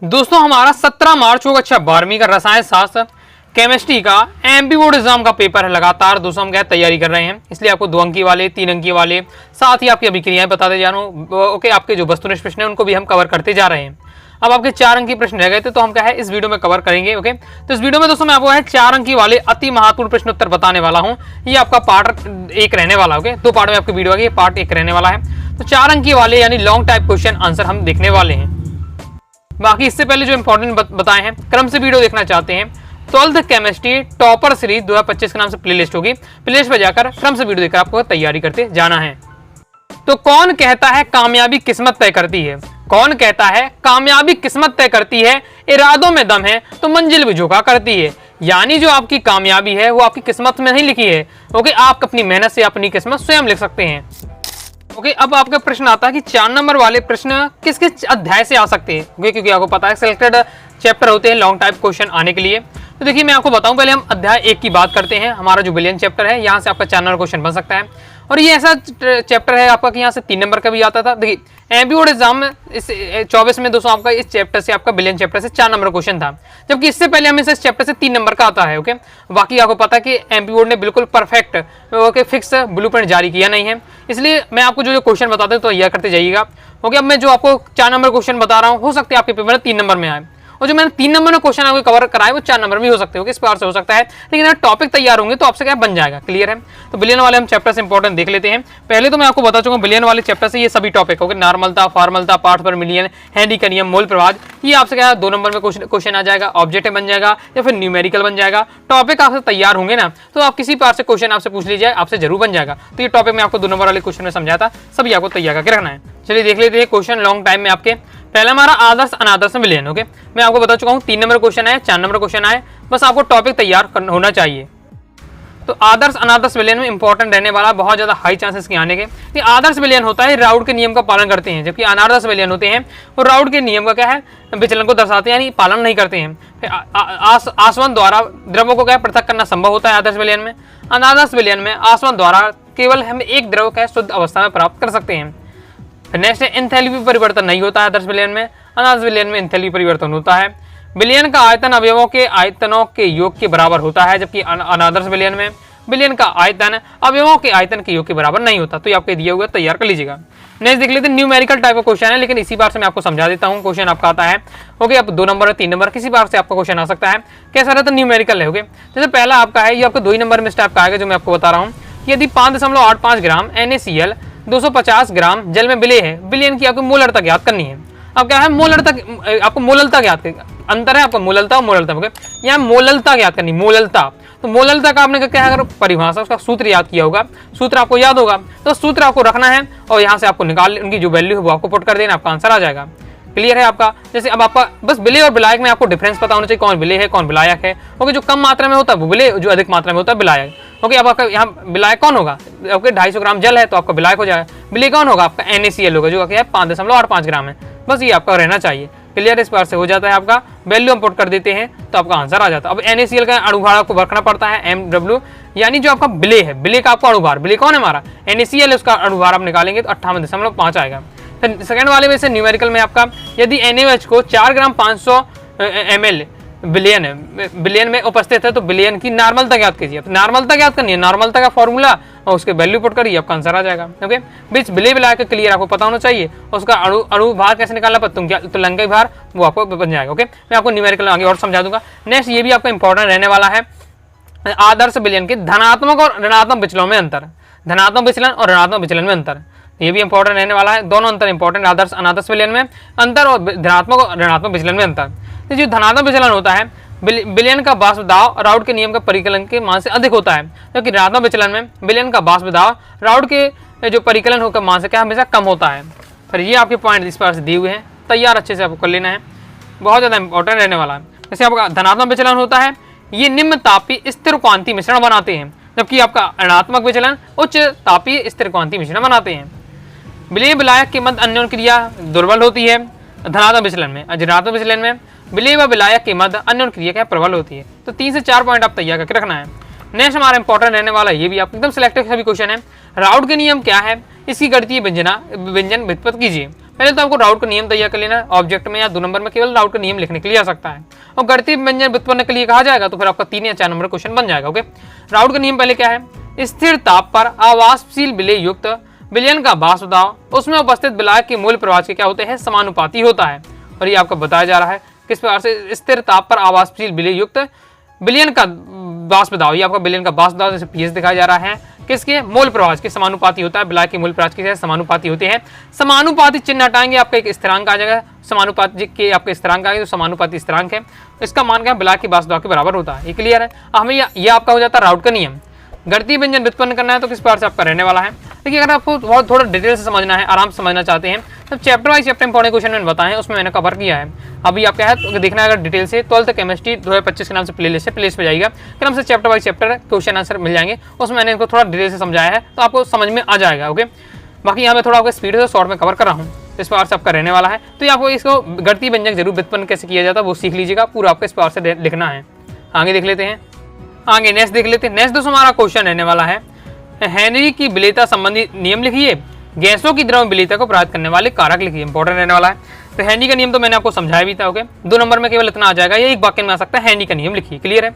दोस्तों हमारा 17 मार्च को अच्छा 12वीं का रसायन शास्त्र केमिस्ट्री का एमपी बोर्ड एग्जाम का पेपर है। लगातार दोस्तों हम क्या तैयारी कर रहे हैं, इसलिए आपको 2 अंकी वाले 3 अंकी वाले साथ ही आपकी अभिक्रियाएं बताते जा रहा हूँ। ओके, आपके जो वस्तुनिष्ठ प्रश्न है उनको भी हम कवर करते जा रहे हैं। अब आपके 4 अंकी प्रश्न रह गए थे तो हम क्या है इस वीडियो में कवर करेंगे। ओके, तो इस वीडियो में दोस्तों मैं आपको है 4 अंकी वाले अति महत्वपूर्ण प्रश्न उत्तर बताने वाला हूँ। ये आपका पार्ट 1 रहने वाला है। ओके, 2 पार्ट में आपकी वीडियो आएगी, पार्ट 1 रहने वाला है। तो 4 अंकी वाले यानी लॉन्ग टाइप क्वेश्चन आंसर हम देखने वाले हैं। बाकी इससे पहले जो इंपॉर्टेंट बताए हैं, क्रम से वीडियो देखना चाहते हैं 12th केमिस्ट्री टॉपर सीरीज 2025 के नाम से प्लेलिस्ट होगी। प्लेलिस्ट पर जाकर क्रम से वीडियो देखकर आपको तैयारी करते जाना है। तो कौन कहता है कामयाबी किस्मत तय करती है? कौन कहता है कामयाबी किस्मत तय करती है? इरादों में दम है तो मंजिल भी झुका करती है। यानी जो आपकी कामयाबी है वो आपकी किस्मत में नहीं लिखी है। ओके, आप अपनी मेहनत से अपनी किस्मत स्वयं लिख सकते हैं। ओके, अब आपका प्रश्न आता है कि 4 नंबर वाले प्रश्न किस किस अध्याय से आ सकते हैं? ओके, क्योंकि आपको पता है सिलेक्टेड चैप्टर होते हैं लॉन्ग टाइप क्वेश्चन आने के लिए। तो देखिए मैं आपको बताऊं, पहले हम अध्याय 1 की बात करते हैं। हमारा जो बिलियन चैप्टर है यहाँ से आपका 4 नंबर क्वेश्चन बन सकता है। और ये ऐसा चैप्टर है आपका कि यहाँ से 3 नंबर का भी आता था। देखिए एमपी बोर्ड एग्जाम में इस 24 में दोस्तों आपका इस चैप्टर से आपका बिलियन चैप्टर से 4 नंबर क्वेश्चन था, जबकि इससे पहले हमें इस चैप्टर से 3 नंबर का आता है। ओके, बाकी आपको पता है कि एमपी बोर्ड ने बिल्कुल परफेक्ट ओके फिक्स ब्लूप्रिंट जारी किया नहीं है, इसलिए मैं आपको जो क्वेश्चन बताता हूँ तो यह करते जाइएगा। ओके, अब मैं जो आपको 4 नंबर क्वेश्चन बता रहा हूँ, हो सकता है आपके पेपर में 3 नंबर में आए, और जो मैंने 3 नंबर में क्वेश्चन आपको कवर कराए वो 4 नंबर में हो सकते हो, इस बार से हो सकता है। लेकिन अगर टॉपिक तैयार होंगे तो आपसे क्या बन जाएगा, क्लियर है। तो बिलियन वाले हम चैप्टर से इंपॉर्टेंट देख लेते हैं। पहले तो मैं आपको बता चुका हूं बिलियन वाले चैप्टर से ये सभी टॉपिक होंगे, नॉर्मलता, फॉर्मलता, पार्ट्स पर मिलियन, हेनरी का नियम, मोल प्रवाह, ये आपसे क्या 2 नंबर में क्वेश्चन आ जाएगा, ऑब्जेक्टिव बन जाएगा या फिर न्यूमेरिकल बन जाएगा। टॉपिक आपसे तैयार होंगे ना तो आप किसी पार्ट से क्वेश्चन आपसे पूछ लीजिए, आपसे जरूर बन जाएगा। तो ये टॉपिक मैं आपको 2 नंबर वाले क्वेश्चन में समझाया था, सभी आपको तैयार करके रखना है। चलिए देख लेते हैं क्वेश्चन लॉन्ग टाइम में आपके। पहला हमारा आदर्श अनादर्श विलयन। ओके, मैं आपको बता चुका हूँ 3 नंबर क्वेश्चन है, 4 नंबर क्वेश्चन आए, बस आपको टॉपिक तैयार होना चाहिए। तो आदर्श अनादर्श विलयन में इंपॉर्टेंट रहने वाला, बहुत ज्यादा हाई चांसेस के आने के। तो आदर्श विलयन होता है राउड के नियम का पालन करते हैं, जबकि अनादर्श विलयन होते हैं वो राउड के नियम का क्या है विचलन को दर्शाते हैं, यानी पालन नहीं करते हैं। आसवन द्वारा द्रव्यों को क्या पृथक करना संभव होता है आदर्श विलयन में। अनादर्श विलयन में आसवन द्वारा केवल हम एक द्रव का शुद्ध अवस्था में प्राप्त कर सकते हैं। नेक्स्ट है एंथैल्पी परिवर्तन नहीं होता है आदर्श विलयन में, अनादर्श विलयन में एंथैल्पी परिवर्तन होता है। विलयन का आयतन अवयवों के आयतनों के योग के बराबर होता है, जबकि अनादर्श विलयन में विलयन का आयतन अवयवों के आयतन के योग के बराबर नहीं होता। तो ये आपके दिए हुए तैयार कर लीजिएगा। नेक्स्ट देख लेते हैं न्यूमेरिकल टाइप का क्वेश्चन है, लेकिन इसी बार से मैं आपको समझा देता हूँ। क्वेश्चन आपका आता है ओके, अब 2 नंबर 3 नंबर किसी बार से आपका क्वेश्चन आ सकता है। कैसा रहता है न्यूमेरिकल है। ओके, जैसे पहला आपका है ये आपको 2 ही नंबर में इस टाइप का आएगा जो मैं आपको बता रहा हूँ। यदि 5.85 ग्राम NaCl 250 ग्राम जल में विलय है, विलयन की आपको मोलरता ज्ञात करनी है। अब क्या है मोलरता, आपको मोललता ज्ञात करनी, अंतर है आपका मोललता और मोलरता में। यहाँ मोललता ज्ञात करनी, मोललता। तो मोललता का आपने क्या है अगर परिभाषा उसका सूत्र याद किया होगा, सूत्र आपको याद होगा, तो सूत्र आपको रखना है और यहाँ से आपको निकाल उनकी जो वैल्यू है वो आपको पुट कर देना, आपका आंसर आ जाएगा। क्लियर है आपका। जैसे अब आपका बस विलय और विलायक में आपको डिफरेंस पता होना चाहिए, कौन विलय है कौन विलायक है। ओके, जो कम मात्रा में होता है वो विलय, जो अधिक मात्रा में होता है विलायक। ओके, अब आपका यहाँ विलायक कौन होगा? ओके, 250 ग्राम जल है तो आपका विलायक हो जाएगा। विलय कौन होगा? आपका NaCl होगा, जो क्या है 5.85 ग्राम है। बस ये आपका रहना चाहिए। क्लियर, इस बार से हो जाता है आपका। वैल्यू हम पुट कर देते हैं तो आपका आंसर आ जाता है। अब NaCl का अणुभार आपको रखना पड़ता है MW, यानी जो आपका विलय है, विलय का आपको अणुभार, विलय कौन है हमारा NaCl, उसका अणुभार आप निकालेंगे तो 58.5 आएगा। फिर सेकंड वाले में से न्यूमेरिकल में आपका यदि NaOH को 4 ग्राम 500 ml बिलियन में उपस्थित है तो बिलियन की नॉर्मलता ज्ञात कीजिए। तो नॉर्मलता ज्ञात करनी है, नॉर्मलता का फॉर्मूला और उसके वैल्यू पुट करिए, आपका आंसर आ जाएगा। ओके, बीच विलय विलायक का क्लियर आपको पता होना चाहिए, उसका अणुभार कैसे निकालना पड़ता है, तुलंगी भार वो आपको बन जाएगा। ओके, मैं आपको न्यूमेरिकल आगे और समझा दूंगा। नेक्स्ट ये भी आपका इंपॉर्टेंट रहने वाला है, आदर्श विलयन के धनात्मक और ऋणात्मक विचलन में अंतर। धनात्मक विचलन और ऋणात्मक विचलन में अंतर, ये भी इंपॉर्टेंट रहने वाला है। दोनों अंतर इंपॉर्टेंट, आदर्श अनादर्श विलयन में अंतर और धनात्मक और ऋणात्मक विचलन में अंतर। तो जो धनात्मक विचलन होता है, विलयन का वाष्प दाब राउड के नियम का परिकलन के मान से अधिक होता है, जबकि ऋणात्मक विचलन में विलयन का वाष्प दाब राउड के जो परिकलन होकर मान से क्या हमेशा कम होता है। फिर ये आपके पॉइंट इस पर दिए हुए हैं, तैयार अच्छे से आपको कर लेना है, बहुत ज़्यादा इंपॉर्टेंट रहने वाला है। जैसे आपका धनात्मक विचलन होता है, ये निम्न तापीय स्थिर क्वांति मिश्रण बनाते हैं, जबकि आपका ऋणात्मक विचलन उच्च तापीय स्थिर क्वांति मिश्रण बनाते हैं। विलय विलायक के मध्य अन्योन्य क्रिया दुर्बल होती है धनात्मक विचलन में, ऋणात्मक विचलन में विलय व विलायक के मध्य अन्योन्य क्रिया क्या प्रबल होती है। तो 3 से 4 पॉइंट आप तैयार करके रखना है। नेक्स्ट हमारा इंपॉर्टेंट रहने वाला, ये भी आप एकदम सिलेक्टिव सभी क्वेश्चन है। राउड के नियम क्या है, इसकी गणितीय व्यंजन व्युत्पत्ति कीजिए। पहले तो आपको राउट का नियम तैयार कर लेना है, ऑब्जेक्ट में या 2 नंबर में केवल राउट का नियम लिखने के लिए आ सकता है, और गणितीय व्यंजन व्युत्पन्न के लिए कहा जाएगा तो फिर आपका 3 या 4 नंबर क्वेश्चन बन जाएगा। ओके, राउट का नियम पहले क्या है, स्थिर ताप पर अवाष्पशील विलय युक्त विलयन का वाष्प दाब उसमें उपस्थित विलायक के मूल प्रवाह के क्या होते हैं, समानुपाती होता है। और ये आपको बताया जा रहा है किस प्रकार से, स्थिर ताप पर अवाष्पशील विलय युक्त विलयन का वाष्प दाब, ये आपका विलयन का वाष्प दाब जैसे पीएच दिखाया जा रहा है, किसके मूल प्रवाह के समानुपाती होता है, विलायक के मूल प्रवाह के समानुपाती होते हैं। समानुपाती चिन्ह हटाएंगे आपका एक स्थिरांक आ जाएगा, समानुपाती के आपके स्थिरांक आएंगे, जो समानुपाती स्थिरांक है इसका मान क्या, विलायक के वाष्प दाब के बराबर होता है। ये क्लियर है। हमें यह आपका हो जाता है राउट का नियम। गणितीय व्यंजन व्युत्पन्न करना है तो किस प्रकार से आपका रहने वाला है। देखिए, अगर आपको बहुत थोड़ा डिटेल से समझना है, आराम से समझना चाहते हैं तो chapter wise chapter important question मैंने बताए हैं, उसमें मैंने कवर किया है। अभी आप क्या है तो देखना है, अगर डिटेल से 12th केमिस्ट्री 2025 के नाम से प्लेलिस्ट है, प्लेलिस्ट पे जाइएगा, क्रम से chapter wise chapter question answer मिल जाएंगे, उसमें मैंने इनको थोड़ा डिटेल से समझाया है तो आपको समझ में आ जाएगा। ओके, बाकी यहाँ मैं थोड़ा आपको स्पीड से शॉर्ट में कवर कर रहा हूँ, इस प्रकार से आपका रहने वाला है। तो ये आपको इसको गणितीय व्यंजक जरूर व्युत्पन्न कैसे किया जाता है वो सीख लीजिएगा, पूरा आपको इस प्रकार से लिखना है। आगे देख लेते हैं, आगे नेक्स्ट देख लेते हैं। नेक्स्ट दोस्तों हमारा क्वेश्चन रहने वाला है, हेनरी की विलेयता संबंधी नियम लिखिए, गैसों की द्रव विलेयता को प्रभावित करने वाले कारक लिखिए। इंपॉर्टेंट रहने वाला है। तो हेनरी का नियम तो मैंने आपको समझाया भी था। ओके, 2 नंबर में केवल इतना आ जाएगा, ये एक वाक्य में आ सकता है, हेनरी का नियम लिखिए। क्लियर है।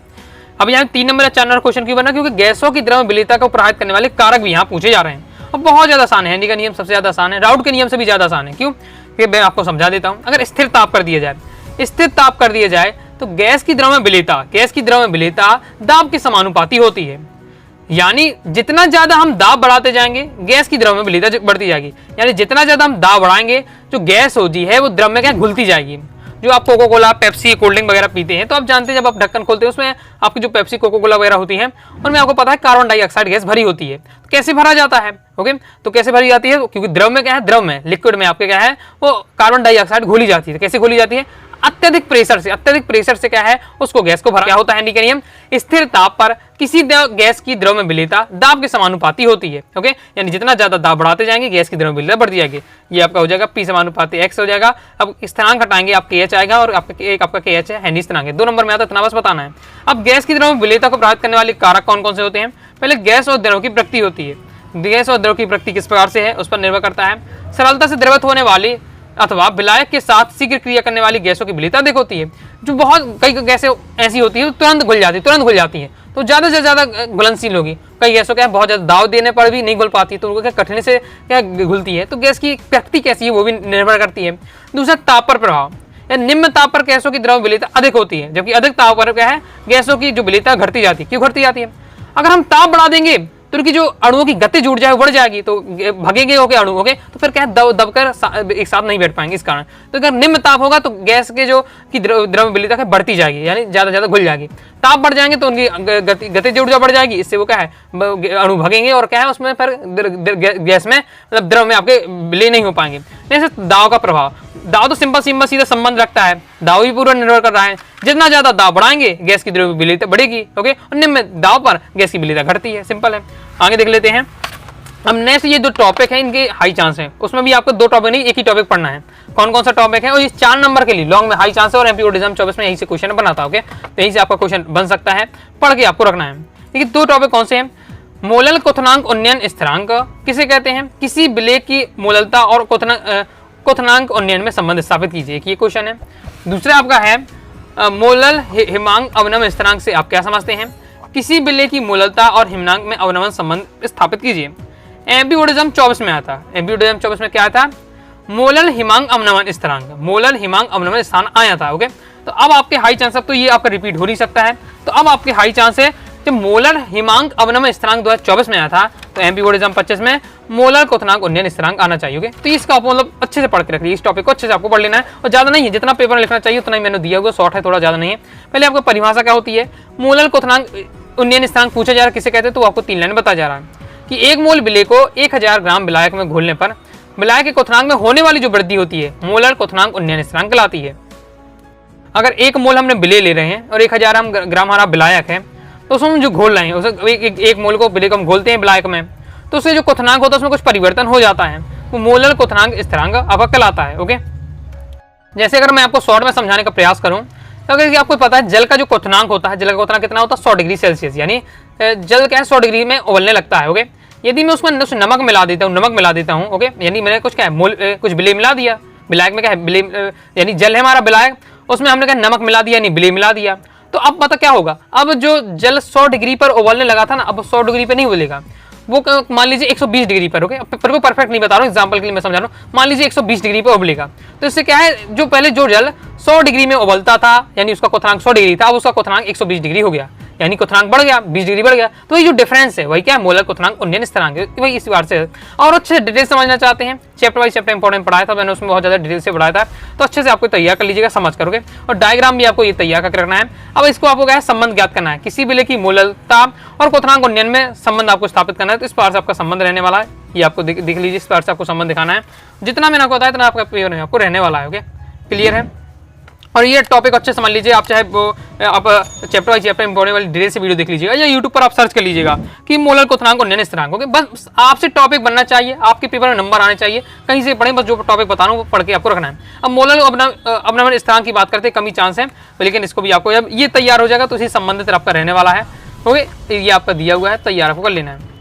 अब यहाँ 3 नंबर या 4 नंबर क्वेश्चन क्यों बना, क्योंकि गैसों की द्रव विलेयता को प्रभावित करने वाले कारक भी यहाँ पूछे जा रहे हैं और बहुत ज्यादा आसान है। हेनरी का नियम सबसे ज्यादा आसान है, राउट के नियम से भी ज्यादा आसान है। क्यों, मैं आपको समझा देता हूँ। अगर स्थिर ताप कर दिया जाए, स्थिर ताप कर दिया जाए तो गैस की द्रव में विलेयता, गैस की द्रव में विलेयता दाब के समानुपाती होती है। यानी जितना ज्यादा हम दाब बढ़ाते जाएंगे गैस की द्रव में विलेयता बढ़ती जाएगी। यानी जितना ज्यादा हम दाब बढ़ाएंगे जो गैस होती है वो द्रव में क्या घुलती जाएगी। जो आप Coca Cola, Pepsi, cold drink वगैरह पीते हैं तो आप जानते हैं जब आप ढक्कन खोलते हैं उसमें आपकी जो पेप्सी, कोको कोला वगैरह होती है उनमें आपको पता है कार्बन डाइऑक्साइड गैस भरी होती है। तो कैसे भरा जाता है। ओके, तो कैसे भरी जाती है, क्योंकि द्रव में क्या है, द्रव में लिक्विड में आपके क्या है वो कार्बन डाइऑक्साइड घोली जाती है। कैसे घोली जाती है, अत्यधिक प्रेशर से। अत्यधिक प्रेशर से क्या है उसको गैस को भरा। क्या होता है हेनरी का नियम, स्थिर ताप पर किसी गैस की द्रव में विलेयता दाब के समानुपाती होती है। ओके, यानी जितना ज्यादा दाब बढ़ाते जाएंगे गैस की द्रव में विलेयता बढ़ती जाएगी। ये आपका हो जाएगा P समानुपाती X हो जाएगा। अब स्थिरांक हटाएंगे आप KH आएगा और आपका KH है हेनरी स्थिरांक है। 2 नंबर में आता है, इतना बस बताना है। अब गैस की द्रव में विलेयता को प्रभावित करने वाले कारक कौन कौन से होते हैं। पहले गैस और द्रव की प्रकृति होती है। गैस और द्रव की प्रकृति किस प्रकार से है उस पर निर्भर करता है। सरलता से द्रवित होने वाली अथवा विलायक के साथ शीघ्र क्रिया करने वाली गैसों की विलेयता अधिक होती है। जो बहुत कई गैसें ऐसी होती है तुरंत घुल जाती है तो ज्यादा से ज्यादा घुलनशील होगी। कई गैसों क्या बहुत ज्यादा दाव देने पर भी नहीं घुल पाती, तो उनको क्या कठिन से क्या घुलती है। तो गैस की प्रकृति कैसी है वो भी निर्भर करती है। दूसरा, ताप पर प्रभाव, या निम्न ताप पर गैसों की द्रव विलेयता अधिक होती है, जबकि अधिक ताप पर क्या है गैसों की जो विलेयता घटती जाती है। क्यों घटती जाती है, अगर हम ताप बढ़ा देंगे तो उनकी जो अणुओं की गति जुड़ जाए बढ़ जाएगी तो भगेंगे होके अणु होके, तो फिर क्या दबकर एक साथ नहीं बैठ पाएंगे इस कारण। तो अगर निम्न ताप होगा तो गैस के जो की द्रव विलेयता बढ़ती जाएगी, यानी ज्यादा घुल जाएगी। ताप बढ़ जाएंगे तो उनकी गति ऊर्जा बढ़ जाएगी, इससे वो क्या है अणु भगेंगे और क्या है उसमें फिर गैस में मतलब द्रव में आपके विलय नहीं हो पाएंगे। जैसे दाव का प्रभाव, दाव तो सिंपल सीधा संबंध रखता है, दाव भी पूरा निर्भर कर रहा है। जितना ज्यादा दाव बढ़ाएंगे गैस की द्रव विलेयता बढ़ेगी। ओके, और निम्न दाव पर गैस की विलेयता घटती है। सिंपल है। आगे देख लेते हैं। अब नेक्स्ट ये 2 टॉपिक है इनके हाई चांस है, उसमें भी आपको 2 टॉपिक नहीं एक ही टॉपिक पढ़ना है। कौन कौन सा टॉपिक है, और ये 4 नंबर के लिए लॉन्ग में हाई चांस है और एमपीओ एग्जाम 24 में यही से क्वेश्चन बनाता है। ओके, तो यहीं से आपका क्वेश्चन बन सकता है, पढ़ के आपको रखना है। देखिए 2 टॉपिक कौन से हैं। मोलल क्वथनांक उन्नयन स्थिरांक किसे कहते हैं, किसी विलेय की मोललता और क्वथनांक उन्नयन में संबंध स्थापित कीजिए, ये क्वेश्चन है। दूसरा आपका है मोलल हिमांक अवनमन स्थिरांक से आप क्या समझते हैं, किसी विलेय की मोललता और हिमांक में अवनमन संबंध स्थापित कीजिए। एमपीओ एग्जाम 24 में आता है। एमपीओ एग्जाम 24 में क्या था, मोलल हिमांक अवनमन स्थिरांक, मोलल हिमांक अवनमन स्थान आया था। ओके, तो अब आपके हाई चांस, अब तो ये आपका रिपीट हो नहीं सकता है, तो अब आपके हाई चांस है जब मोलर हिमांक अवनमन स्थिरांक 2024 में आया था तो एमपी बोर्ड एग्जाम 25 में मोलर क्वथनांक उन्नयन स्थिरांक आना चाहिए। तो इसका आप मतलब अच्छे से पढ़ के रखिए, इस टॉपिक को अच्छे से आपको पढ़ लेना है और ज्यादा नहीं है, जितना पेपर में लिखना चाहिए उतना ही मैंने दिया हुआ, शॉर्ट है, थोड़ा ज्यादा नहीं है। पहले आपको परिभाषा क्या होती है, मोलर क्वथनांक उन्नयन स्थिरांक पूछा जा रहा है किसे कहते हैं, तो आपको 3 लाइन बता जा रहा है कि एक मोल विलेय को 1000 ग्राम विलायक में घोलने पर विलायक के क्वथनांक में होने वाली जो वृद्धि होती है मोलर क्वथनांक उन्नयन स्थिरांक कहलाती है। अगर 1 मोल हमने विलेय ले रहे हैं और 1000 ग्राम हमारा विलायक है तो उसमें जो घोल रहे हैं उसे एक मोल को विलेय को हम घोलते हैं विलायक में, तो उससे जो क्वथनांक होता है उसमें कुछ परिवर्तन हो जाता है, वो मोलर क्वथनांक स्थिरांक आपका कहलाता है। ओके, जैसे अगर मैं आपको शॉर्ट में समझाने का प्रयास करूं तो अगर आपको पता है जल का जो क्वथनांक होता है, जल का क्वथनांक कितना होता है 100 डिग्री सेल्सियस, यानी जल क्या है 100 डिग्री में उबलने लगता है। ओके, यदि मैं उसमें नमक मिला देता हूँ, ओके, यानी मैंने कुछ क्या है, कुछ विलेय मिला दिया, विलायक में क्या है, विलेय यानी जल है हमारा विलायक, उसमें हमने क्या नमक मिला दिया यानी विलेय मिला दिया, तो अब पता क्या होगा, अब जो जल 100 डिग्री पर उबलने लगा था ना, अब 100 डिग्री पर नहीं उबलेगा, वो मान लीजिए 120 डिग्री पर, ओके, पर वो परफेक्ट नहीं बता रहा हूँ, एग्जांपल के लिए मैं समझा रहा हूँ, मान लीजिए 120 डिग्री पर उबलेगा, तो इससे क्या है, जो पहले जो जल 100 डिग्री में उबलता था यानी उसका क्वथनांक 100 डिग्री था, अब उसका क्वथनांक 120 डिग्री हो गया, यानी क्वथनांक बढ़ गया, 20 डिग्री बढ़ गया, तो ये जो डिफरेंस है वही क्या है, मोलर क्वथनांक उन्नयन स्थिरांक, वही इस बार से। और अच्छे से डिटेल समझना चाहते हैं, चैप्टर वाइज चैप्टर इंपॉर्टेंट पढ़ाया था मैंने, उसमें बहुत ज्यादा डिटेल से पढ़ाया था, तो अच्छे से आपको तैयार कर लीजिएगा, समझ करोगे, और डायग्राम भी आपको ये तैयार करके रखना है। अब इसको आपको क्या है, संबंध ज्ञात करना है, किसी विलेय की मोलरता और क्वथनांक उन्नयन में संबंध आपको स्थापित करना है, तो इस बार से आपका संबंध रहने वाला है, ये आपको देख लीजिए, इस बार से आपको संबंध दिखाना है, जितना मैंने आपको बताया इतना आपको रहने वाला है, ओके, क्लियर है। और ये टॉपिक अच्छे समझ लीजिए, आप चाहे आप चैप्टर वाइज चैप्टर इंपॉर्टेंट वाली डिटेल से वीडियो देख लीजिएगा, या यूट्यूब पर आप सर्च कर लीजिएगा कि मोलर क्वथनांक और उन्नयन स्थिरांक, ओके, बस आपसे टॉपिक बनना चाहिए, आपके पेपर में नंबर आने चाहिए, कहीं से पढ़ें, बस जो टॉपिक बता रहा हूँ वो पढ़ के आपको रखना है। अब मोलर अपना स्थिरांक की बात करते हैं, कमी चांस है, लेकिन इसको भी आपको जब ये तैयार हो जाएगा तो इसी संबंधित आपका रहने वाला है, ओके, ये आपका दिया हुआ है, तैयार आपको कर लेना है।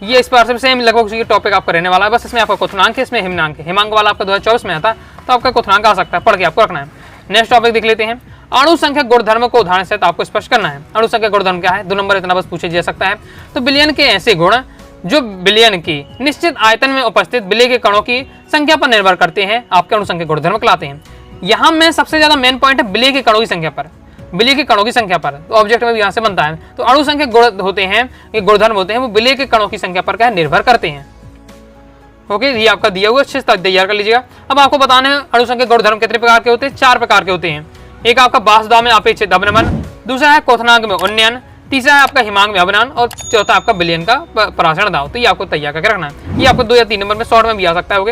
ये इस बार से सेम लगभग ये टॉपिक आपका रहने वाला है, बस इसमें आपका क्वथनांक है, इसमें हिमांक है, हिमांक वाला आपका 2024 में आता तो आपका क्वथनांक आ सकता है, पढ़ के आपको रखना है। नेक्स्ट टॉपिक देख लेते हैं, अणु संख्या गुणधर्म को उदाहरण से आपको स्पष्ट करना है। अणु संख्या गुणधर्म क्या है, 2 नंबर इतना बस पूछे जा सकता है। तो विलयन के ऐसे गुण जो विलयन की निश्चित आयतन में उपस्थित विलय के कणों की संख्या पर निर्भर करते हैं, आपके अणु संख्या गुणधर्म कहलाते हैं। यहाँ में सबसे ज्यादा मेन पॉइंट है विलय के कणों की संख्या पर, विलय के कणों की संख्या पर, तो ऑब्जेक्ट में भी यहाँ से बनता है। तो अणु संख्या गुण होते हैं, ये गुणधर्म होते हैं, वो विलय के कणों की संख्या पर क्या निर्भर करते हैं, ओके, ये आपका दिया हुआ, अच्छे से तैयार कर लीजिएगा। अब आपको बताना है अणु संख्या गुणधर्म कितने प्रकार के होते हैं, 4 प्रकार के होते हैं। एक आपका बासदाव में अपेक्षित अवनमन, दूसरा है क्वथनांक में उन्नयन, तीसरा है आपका हिमांक में अवनमन, और चौथा आपका विलयन का परासरण दाव। तो ये आपको तैयार करके रखना है, ये आपको 2 या 3 नंबर में शॉर्ट में भी आ सकता है, ओके।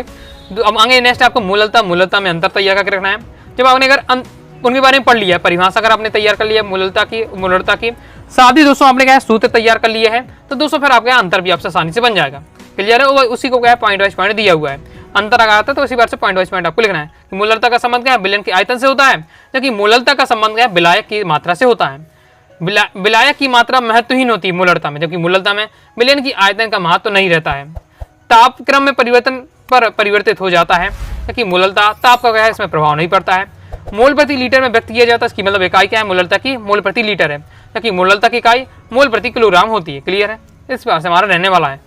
अब आगे नेक्स्ट आपको मूललता में अंतर तैयार करके रखना है। जब आपने अगर उनके बारे में पढ़ लिया, परिभाषा अगर आपने तैयार कर लिया मूललता की साथ ही दोस्तों आपने क्या है सूत्र तैयार कर लिए हैं, तो दोस्तों फिर आपका अंतर भी आपसे आसानी से बन जाएगा, क्लियर है। उसी को क्या है पॉइंट वाइज पॉइंट दिया हुआ है, अंतर अगर आता है तो उसी बार से पॉइंट वाइज पॉइंट आपको लिखना है कि मूललता का संबंध क्या है, विलयन के आयतन से होता है, जबकि मूललता का संबंध क्या है, विलायक की मात्रा से होता है। विलायक की मात्रा महत्वहीन होती है मूललता में, जबकि मूललता में विलयन की आयतन का महत्व नहीं रहता है। ताप क्रम में परिवर्तन पर परिवर्तित हो जाता है, क्योंकि मूललता ताप का क्या है इसमें प्रभाव नहीं पड़ता है। मोल प्रति लीटर में व्यक्त किया जाता है, इसकी मतलब इकाई क्या है, मूललता की मोल प्रति लीटर है, क्योंकि मूललता की इकाई मोल प्रति किलोग्राम होती है, क्लियर है। इस बार से हमारा रहने वाला है।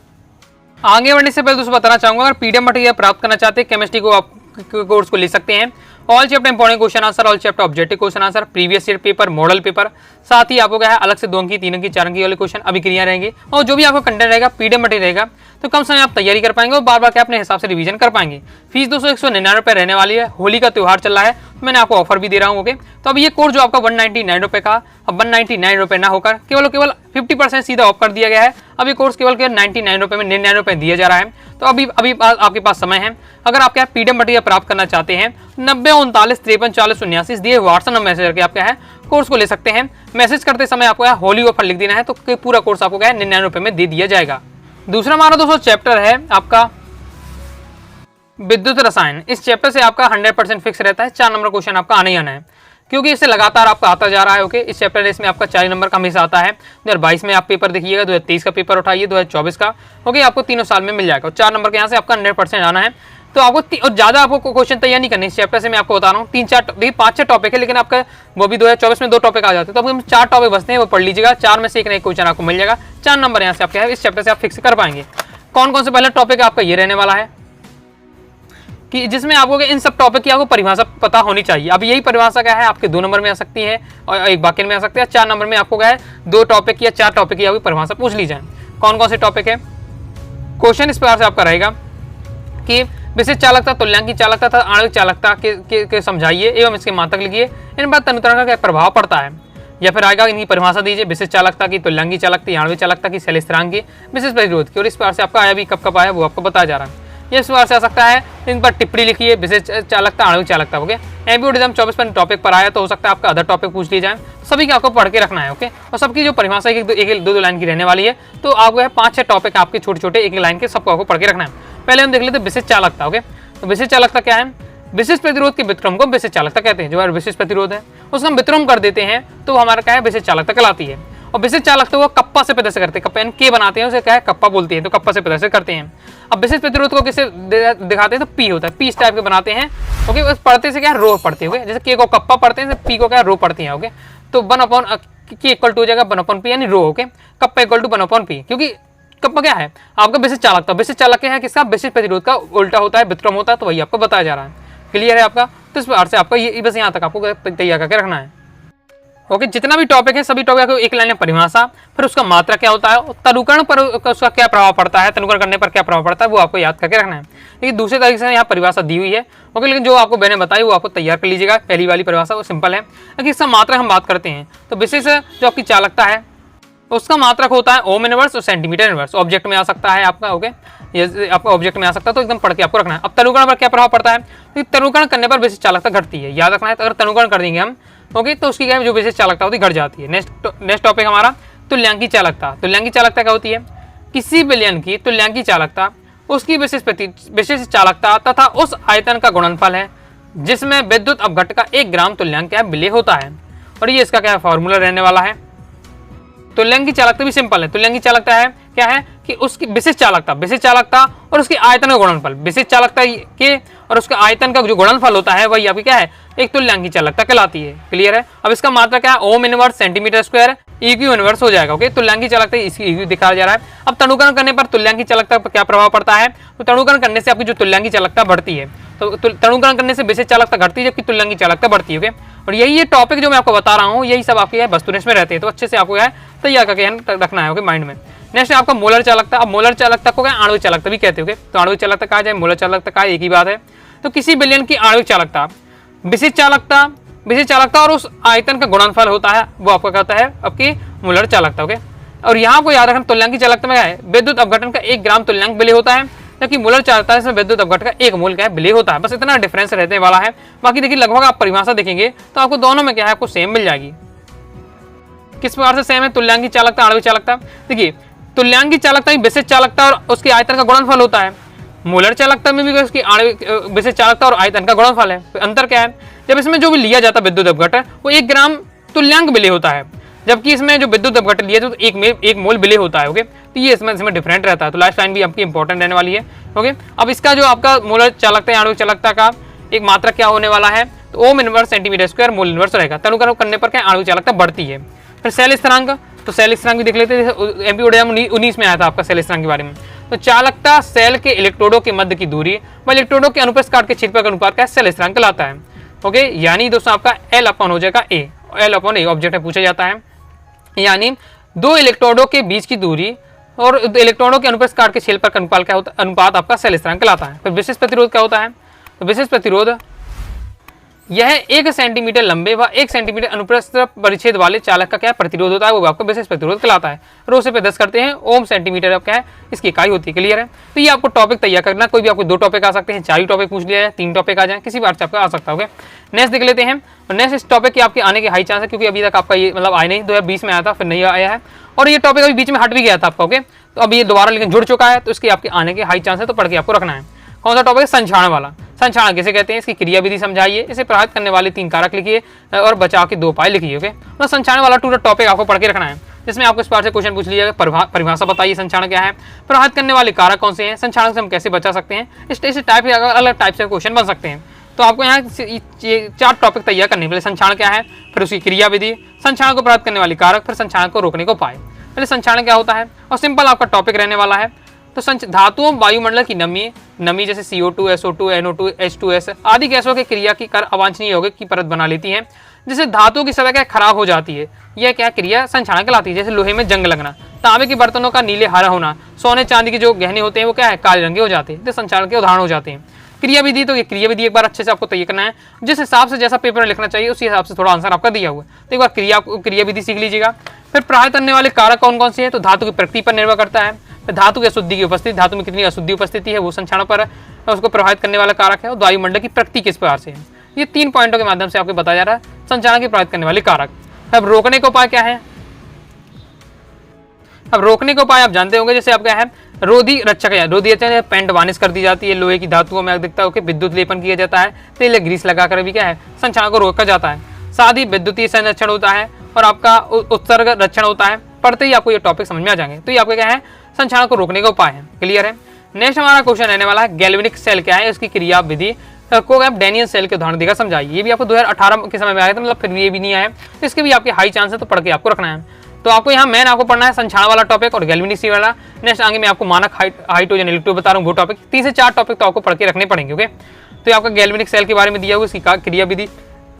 आगे बढ़ने से पहले दोस्तों बताना चाहूंगा, अगर पीडीएफ मटेरियल प्राप्त करना चाहते हैं केमिस्ट्री को आप कोर्स को ले सकते हैं। All chapter important question answer, all chapter objective question answer, previous year paper, model paper, साथ ही आपको क्या है अलग से 2 अंक की 3 अंक की 4 अंक की वाले क्वेश्चन अभिक्रिया रहेंगी, और जो भी आपको कंटेंट रहेगा पीडीएफ मटेरियल रहेगा, तो कम समय आप तैयारी कर पाएंगे और बार बार क्या अपने हिसाब से रिवीजन कर पाएंगे। फीस दोस्तों 199 रुपये रहने वाली है, होली का त्यौहार चल रहा है, मैंने आपको ऑफर भी दे रहा हूँ, ओके। तो अब ये कोर्स जो आपका 199 रुपये का, अब 199 रुपये ना होकर केवल 50% सीधा ऑफ कर दिया गया है। अब ये कोर्स केवल 99 रुपये में 99 रुपये दिया जा रहा है। तो अभी आपके पास समय है, अगर आप क्या पीडीएफ मटेरियल प्राप्त करना चाहते हैं 90 39 53 40 79 दिए व्हाट्सएप नंबर मैसेज करके आप क्या है कोर्स को ले सकते हैं। मैसेज करते समय आपको यहाँ होली ऑफर लिख देना है, तो पूरा कोर्स आपको क्या है 99 रुपये में दे दिया जाएगा। दूसरा हमारा दोस्तों चैप्टर है आपका विद्युत रसायन। इस चैप्टर से आपका 100% फिक्स रहता है, 4 नंबर क्वेश्चन आपका आने ही आना है, क्योंकि इससे लगातार आपका आता जा रहा है, ओके। इस चैप्टर इसमें आपका 40 नंबर का हमेशा आता है। 2022 में आप पेपर देखिएगा, 2023 का पेपर उठाइए, 2024 का, ओके, आपको तीनों साल में मिल जाएगा। 4 नंबर के यहाँ से आपका 100% आना है। तो आपको और ज़्यादा आपको क्वेश्चन तैयार नहीं करनी इस चैप्टर से, मैं आपको बता रहा हूँ 5-6 टॉपिक है, लेकिन आपका वो भी 2024 में 2 टॉपिक आ जाते हैं, तो आपको 4 टॉपिक बचते हैं, वो पढ़ लीजिएगा। 4 में से एक ना एक क्वेश्चन आपको मिल जाएगा। 4 नंबर यहाँ से आपके है, इस चैप्टर से आप फिक्स कर पाएंगे। कौन कौन से पहले टॉपिक आपका ये रहने वाला है कि जिसमें आपको इन सब टॉपिक की आपको परिभाषा पता होनी चाहिए। अब यही परिभाषा क्या है आपके 2 नंबर में आ सकती है और एक वाक्य में आ सकती है। 4 नंबर में आपको क्या है 2 टॉपिक या 4 टॉपिक की आपकी परिभाषा पूछ ली जाए। कौन कौन से टॉपिक है, क्वेश्चन इस प्रकार से आपका रहेगा कि विशेष चालकता, तुल्यांकी चालकता तथा आणविक चालकता के समझाइए एवं इसके मात्रक लिखिए, इन पर तनुतरण का क्या प्रभाव पड़ता है। या फिर आएगा इनकी परिभाषा दीजिए, विशेष चालकता की, तुल्यांकी चालकता, आणविक चालकता की, शैल स्थिरांक की, विशेष प्रतिरोध की, और इस प्रकार से आपका आया भी कब आया वो आपको बताया जा रहा है। ये इस प्रकार से आ सकता है। इन पर टिप्पणी लिखिए, विशेष चालकता, आणविक चालकता, ओके। एमपीओ 24 पर टॉपिक पर आया तो हो सकता है आपका अदर टॉपिक पूछ ली जाए, सभी का आपको पढ़ के रखना है, ओके। और सबकी जो परिभाषा एक 2 लाइन की रहने वाली है, तो आपको 5-6 टॉपिक आपके छोटे छोटे एक लाइन के सबको आपको पढ़ के रखना है। पहले हम देख लेते हैं विशेष चालकता, ओके। तो विशेष चालकता क्या है, विशेष प्रतिरोध के व्युत्क्रम को विशेष चालकता कहते हैं। जो विशेष प्रतिरोध है उसका हम व्युत्क्रम कर देते हैं तो हमारा क्या है विशेष चालकता कहलाती है। और विशिष्ट चालकता वो कप्पा से प्रदर्शित करते हैं, कप्पा यानी के बनाते हैं, उसे क्या है कप्पा बोलते हैं, तो कप्पा से प्रदर्शित करते हैं। अब विशिष्ट प्रतिरोध को किसे दिखाते हैं, तो पी होता है, पी इस टाइप के बनाते हैं। ओके, बस पढ़ते से क्या है रो पढ़ते हैं, जैसे के को कप्पा पढ़ते हैं, पी को क्या रो पढ़ते हैं। ओके, तो 1/, के इक्वल टू हो जाएगा 1/p यानी rho. Okay, kappa equal to 1/p, क्योंकि कप्पा क्या है आपका विशिष्ट चालकता, विशिष्ट चालक है किसका, विशिष्ट प्रतिरोध का उल्टा होता है, व्युत्क्रम होता है, तो वही आपको बताया जा रहा है। क्लियर है आपका, तो इस प्रकार से आपका ये बस यहाँ तक आपको तैयार करके रखना है। ओके, जितना भी टॉपिक है सभी टॉपिक को एक लाइन में परिभाषा, फिर उसका मात्रा क्या होता है, तनुकरण पर उसका क्या प्रभाव पड़ता है, तनुकरण करने पर क्या प्रभाव पड़ता है, वो आपको याद करके रखना है। लेकिन दूसरे तरीके से यहाँ परिभाषा दी हुई है। ओके, लेकिन जो आपको मैंने बताई वो आपको तैयार कर लीजिएगा। पहली वाली परिभाषा वो सिंपल है। लेकिन इसका मात्रा हम बात करते हैं तो विशेष जो आपकी चालकता है उसका मात्रक होता है ओम इनवर्स और सेंटीमीटर इनवर्स। ऑब्जेक्ट में आ सकता है आपका। ओके, ये आपका ऑब्जेक्ट में आ सकता है, तो एकदम पढ़ के आपको रखना है। अब तनुकरण पर क्या प्रभाव पड़ता है, तो तनुकरण करने पर विशिष्ट चालकता घटती है, याद रखना है। तो अगर तनुकरण कर देंगे हम ओके, तो उसकी क्या है जो विशिष्ट चालकता होती है घट जाती है। नेक्स्ट टॉपिक हमारा तुल्यांकी चालकता। तुल्यांकी चालकता क्या होती है, किसी विलयन की तुल्यांकी चालकता उसकी विशिष्ट चालकता तथा उस आयतन का गुणनफल है जिसमें विद्युत अपघट्ट का 1 ग्राम तुल्यांक क्या विलय होता है। और ये इसका क्या फॉर्मूला रहने वाला है। तुल्यांकी चालकता भी सिंपल है। तुल्यांकी चालकता है क्या है कि उसकी विशिष्ट चालकता और उसके आयतन का गुणनफल, विशिष्ट चालकता के और उसके आयतन का जो गुणनफल होता है वही आपकी क्या है एक तुल्यांकी चालकता कहलाती है। क्लियर है। अब इसका मात्रा क्या है, ohm inverse centimetre square EQ inverse हो जाएगा। ओके, तुल्यांकी चालकता इसकी EQ दिखाया जा रहा है। अब तनुकरण करने पर तुल्यांकी चालकता पर क्या प्रभाव पड़ता है, तो तनुकरण करने से आपकी जो तुल्यांकी चालकता बढ़ती है, तो तनुकरण करने से विशिष्ट चालकता घटती है जबकि तुल्यांकी चालकता बढ़ती है। ओके, और यही ये टॉपिक जो मैं आपको बता रहा हूँ यही सब आपके वस्तुनिष्ठ में रहते हैं, तो अच्छे से आपको तैयार करके रखना है। ओके, माइंड में। नेक्स्ट आपका मोलर चालकता। अब मोलर चालकता को क्या आणविक चालकता भी कहते हो। तो आणविक चालकता कहा जाए मोलर चालकता कहा एक ही बात है। तो किसी विलयन की आणविक चालकता विशिष्ट चालकता और उस आयतन का गुणनफल होता है वो आपका कहता है आपकी मोलर चालकता। ओके, और यहाँ को याद रखना तुल्यांकी चालकता में क्या है विद्युत अपघटन का 1 ग्राम तुल्यांक विलय होता है, जबकि मोलर चालकता है इसमें विद्युत अपघटन का 1 मोल क्या है विलय होता है। बस इतना डिफरेंस रहने वाला है। बाकी देखिए लगभग आप परिभाषा देखेंगे तो आपको दोनों में क्या है आपको सेम मिल जाएगी। किस प्रकार से सेम है तुल्यांकी चालकता आणविक चालकता, देखिए तुल्यांकी चालकता विशिष्ट चालकता और उसके आयतन का गुणनफल होता है। मोलर चालकता में भी उसकी आणविक विशिष्ट चालकता और आयतन का गुणनफल है। तो अंतर क्या है, जब इसमें जो भी लिया जाता है विद्युत अपघटन वो 1 ग्राम तुल्यांक विलय होता है, जबकि इसमें जो विद्युत अपघटन लिया तो 1 मोल विलय होता है। ओके, तो ये इसमें डिफरेंट रहता है। तो लास्ट लाइन भी आपकी इंपॉर्टेंट रहने वाली है। ओके, अब इसका जो आपका मोलर चालकता आणविक चालकता का एक मात्रा क्या होने वाला है, तो ohm inverse centimetre square mole inverse रहेगा। तनुकरण करने पर क्या आणविक चालकता बढ़ती है। फिर सेल स्थिरांक, तो सेल स्थिरांक भी देख लेते हैं। MP ODM 19 में आया था आपका सेल स्थिरांक के बारे में। तो चालकता सेल के इलेक्ट्रोडों के मध्य की दूरी व इलेक्ट्रोडों के अनुप्रस्थ काट के क्षेत्रफल का अनुपात का सेल स्थिरांक कहलाता है। ओके, यानी दोस्तों आपका L/, हो जाएगा A, L/A ऑब्जेक्ट में पूछा जाता है। यानी 2 इलेक्ट्रोडों के बीच की दूरी और इलेक्ट्रॉनों के अनुप्रस्थ काट के क्षेत्रफल का अनुपात क्या होता है, अनुपात आपका सेल स्थिरांक कहलाता है। फिर विशिष्ट प्रतिरोध क्या होता है, तो विशिष्ट प्रतिरोध यह 1 सेंटीमीटर लंबे व 1 सेंटीमीटर अनुप्रस्थ परिच्छेद वाले चालक का क्या प्रतिरोध होता है वो आपका विशिष्ट प्रतिरोध कहलाता है। रो से प्रदर्शित करते हैं ओम सेंटीमीटर अब क्या है इसकी इकाई होती है। क्लियर है। तो ये आपको टॉपिक तैयार करना, कोई भी आपको 2 टॉपिक आ सकते हैं, 4 ही टॉपिक पूछ लिया जाए, 3 टॉपिक आ जाए, किसी बार से आपका आ सकता है। नेक्स्ट देख लेते हैं। और नेक्स्ट इस टॉपिक के आपके आने के हाई चांस है, क्योंकि अभी तक आपका ये मतलब आया नहीं, 2020 में आया था फिर नहीं आया है, और ये टॉपिक अभी बीच में हट भी गया था आपका। ओके, तो अभी ये दोबारा लेकिन जुड़ चुका है, तो इसके आपके आने के हाई चांस है, तो पढ़ के आपको रखना है। कौन सा टॉपिक है, संक्षारण वाला। संक्षारण किसे कहते हैं, इसकी क्रिया विधि समझाइए, इसे प्रभावित करने वाले 3 कारक लिखिए और बचाव के 2 उपाय लिखिए। ओके, तो संक्षारण वाला पूरा टॉपिक आपको पढ़ के रखना है, जिसमें आपको इस बार से क्वेश्चन पूछ लिया परिभाषा बताइए संक्षारण क्या है, प्रभावित करने वाले कारक कौन से हैं, संक्षारण से हम कैसे बचा सकते हैं, इस टाइप के अलग टाइप से क्वेश्चन बन सकते हैं। तो आपको यहाँ 4 टॉपिक तैयार करने पहले संक्षारण क्या है, फिर उसकी क्रिया विधि, संक्षारण को प्रभावित करने वाले कारक, फिर संक्षारण को रोकने को उपाय। पहले संक्षारण क्या होता है, और सिंपल आपका टॉपिक रहने वाला है। तो धातुओं वायुमंडल की नमी जैसे CO2, SO2, NO2, H2S आदि गैसों की क्रिया की कर अवांछनीय यौगिक की परत बना लेती है, जिससे धातुओं की सतह क्या खराब हो जाती है। यह क्या क्रिया संक्षारण कहलाती है। जैसे लोहे में जंग लगना, तांबे के बर्तनों का नीले हरा होना, सोने चांदी के जो गहने होते हैं वो क्या है काले रंगे हो जाते हैं, तो संक्षारण के उदाहरण हो जाते हैं। क्रिया विधि, तो ये क्रिया विधि एक बार अच्छे से आपको तैयार करना है, जिस हिसाब से जैसा पेपर में लिखना चाहिए उसी हिसाब से थोड़ा आंसर आपका दिया हुआ है। तो एक बार क्रिया विधि सीख लीजिएगा। फिर प्रभावित करने वाले कारक कौन कौन से हैं, तो धातु की प्रकृति पर निर्भर करता है, धातु की अशुद्धि की उपस्थिति, धातु में कितनी अशुद्धि उपस्थिति है वो संक्षारण पर उसको प्रभावित करने वाला कारक है, और वायुमंडल की प्रकृति किस प्रकार से है। ये 3 पॉइंटों के माध्यम से आपको बताया जा रहा है संक्षारण की प्रभावित करने वाले कारक। अब रोकने का उपाय क्या है, अब रोकने का उपाय आप जानते होंगे, जैसे आप क्या है रोधी रक्षक है, रोधी रक्षक पेंट वार्निश कर दी जाती है, लोहे की धातुओं में अधिकता होकर विद्युत लेपन किया जाता है, तेल ग्रीस लगाकर भी क्या है संक्षारण को रोका जाता है। साथ ही विद्युतीय संरक्षण होता है, और आपका उत्सर्ग रक्षण होता है। पढ़ते ही आपको ये टॉपिक समझ में आ जाएंगे। तो ये आपके क्या है, संक्षारण को रोकने का उपाय है। क्लियर है। नेक्स्ट हमारा क्वेश्चन रहने वाला है गैल्वेनिक सेल क्या है, उसकी क्रिया विधि को आप डैनियल सेल के उदाहरण देकर समझाइए। ये भी आपको 2018 के समय में आया था, मतलब फिर भी ये भी नहीं आया, तो इसके भी आपके हाई चांस है, तो पढ़ के आपको रखना है। तो आपको यहाँ मेन आपको पढ़ना है संक्षारण वाला टॉपिक और गैल्वेनिक सेल वाला। नेक्स्ट आगे मैं आपको मानक हाइड्रोजन इलेक्ट्रोड बता रहा हूँ, वो टॉपिक 3 से 4 टॉपिक तो आपको पढ़ के रखने पड़ेंगे। ओके, तो आपका गैल्वेनिक सेल के बारे में दिया हुआ, इसकी क्रिया विधि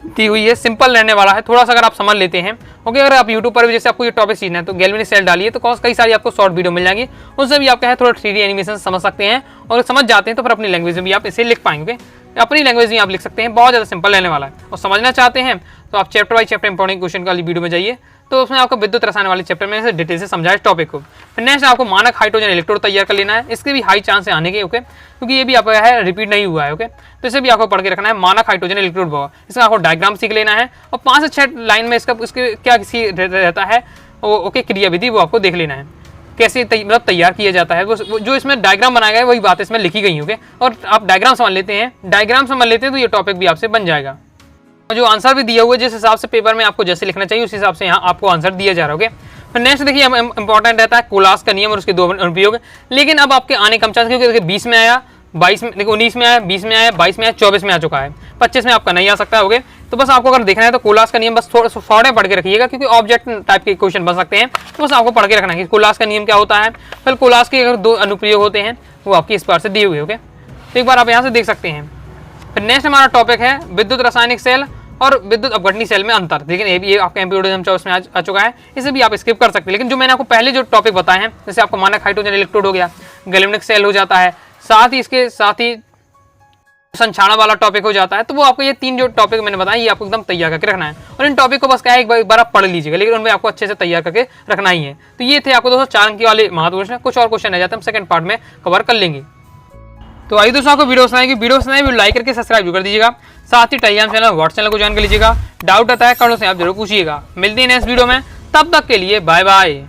दी हुई है, सिंपल रहने वाला है थोड़ा सा, अगर आप समझ लेते हैं। ओके, अगर आप यूट्यूब पर भी जैसे आपको ये टॉपिक सीखना है तो गैल्वेनिक सेल डालिए, तो कई सारी आपको शॉर्ट वीडियो मिल जाएंगी, उनसे भी आप क्या है थोड़ा 3D एनिमेशन समझ सकते हैं, और समझ जाते हैं तो फिर अपनी लैंग्वेज में भी आप इसे लिख पाएंगे। अपनी लैंग्वेज में आप लिख सकते हैं, बहुत ज़्यादा सिंपल रहने वाला है। और समझना चाहते हैं तो आप chapter by chapter important question वाली वीडियो में जाइए, तो उसमें आपको विद्युत रसायन वाले चैप्टर में से डिटेल से समझाया इस टॉपिक को। फिर नेक्स्ट आपको मानक हाइड्रोजन इलेक्ट्रोड तैयार कर लेना है, इसके भी हाई चांस है आने के। ओके, क्योंकि ये भी आपका है रिपीट नहीं हुआ है। ओके, तो इसे भी आपको पढ़ के रखना है, मानक हाइड्रोजन इलेक्ट्रोड भाव। इसका आपको डायग्राम सीख लेना है, और 5 से 6 लाइन में इसका इसके क्या रहता है ओके क्रिया विधि, वो आपको देख लेना है कैसे मतलब तैयार किया जाता है। वो जो इसमें डायग्राम बनाया गया है वही बात इसमें लिखी गई है। और आप डायग्राम समझ लेते हैं तो ये टॉपिक भी आपसे बन जाएगा। और जो आंसर भी दिया हुआ है, जिस हिसाब से पेपर में आपको जैसे लिखना चाहिए उस हिसाब से यहाँ आपको आंसर दिया जा रहा है। फिर नेक्स्ट देखिए इंपॉर्टेंट रहता है कोलास का नियम और उसके 2 अनुप्रयोग। लेकिन अब आपके आने कम चांस, क्योंकि देखिए 20 में आया, 22 में, देखिए 19 में आया, 20 में आया, 22 में आया, 24 में आ चुका है, 25 में आपका नहीं आ सकता। होगे, तो बस आपको अगर देखना है तो कोलास का नियम बस थोड़ा सा फौरन पढ़ के रखिएगा, क्योंकि ऑब्जेक्ट टाइप के क्वेश्चन बन सकते हैं। तो बस आपको पढ़ के रखना है कि कोलास का नियम क्या होता है। फिर कोलास के अगर 2 अनुप्रयोग होते हैं वो आपकी इस बार से दिए हुए। ओके, तो एक बार आप यहाँ से देख सकते हैं। फिर नेक्स्ट हमारा टॉपिक है विद्युत रासायनिक सेल और विद्युत अपघटनी सेल में अंतर। लेकिन ये आपका एमपीओ 24 में आ चुका है, इसे भी आप स्किप कर सकते हैं। लेकिन जो मैंने आपको पहले जो टॉपिक बताए हैं, जैसे आपको मानक हाइड्रोजन इलेक्ट्रोड हो गया, गैल्वेनिक सेल हो जाता है, साथ ही इसके साथ ही संक्षारण वाला टॉपिक हो जाता है, तो वो आपको ये 3 जो टॉपिक मैंने बताया ये आपको एकदम तैयार करके रखना है। और इन टॉपिक को बस क्या है एक बार आप पढ़ लीजिएगा, लेकिन उनमें आपको अच्छे से तैयार करके रखना ही है। तो ये थे आपको दोस्तों 4 अंक वाले महत्वपूर्ण प्रश्न। कुछ और क्वेश्चन रह जाते हैं, हम सेकंड पार्ट में कवर कर लेंगे। तो आइए दोस्तों, आपको वीडियो सुनाएंगे लाइक करके सब्सक्राइब भी कर दीजिएगा। साथ ही टेलीग्राम चैनल व्हाट्सएप चैनल को ज्वाइन कर लीजिएगा। डाउट आता है कमेंट से आप जरूर पूछिएगा। मिलते हैं नेक्स्ट वीडियो में, तब तक के लिए बाय बाय।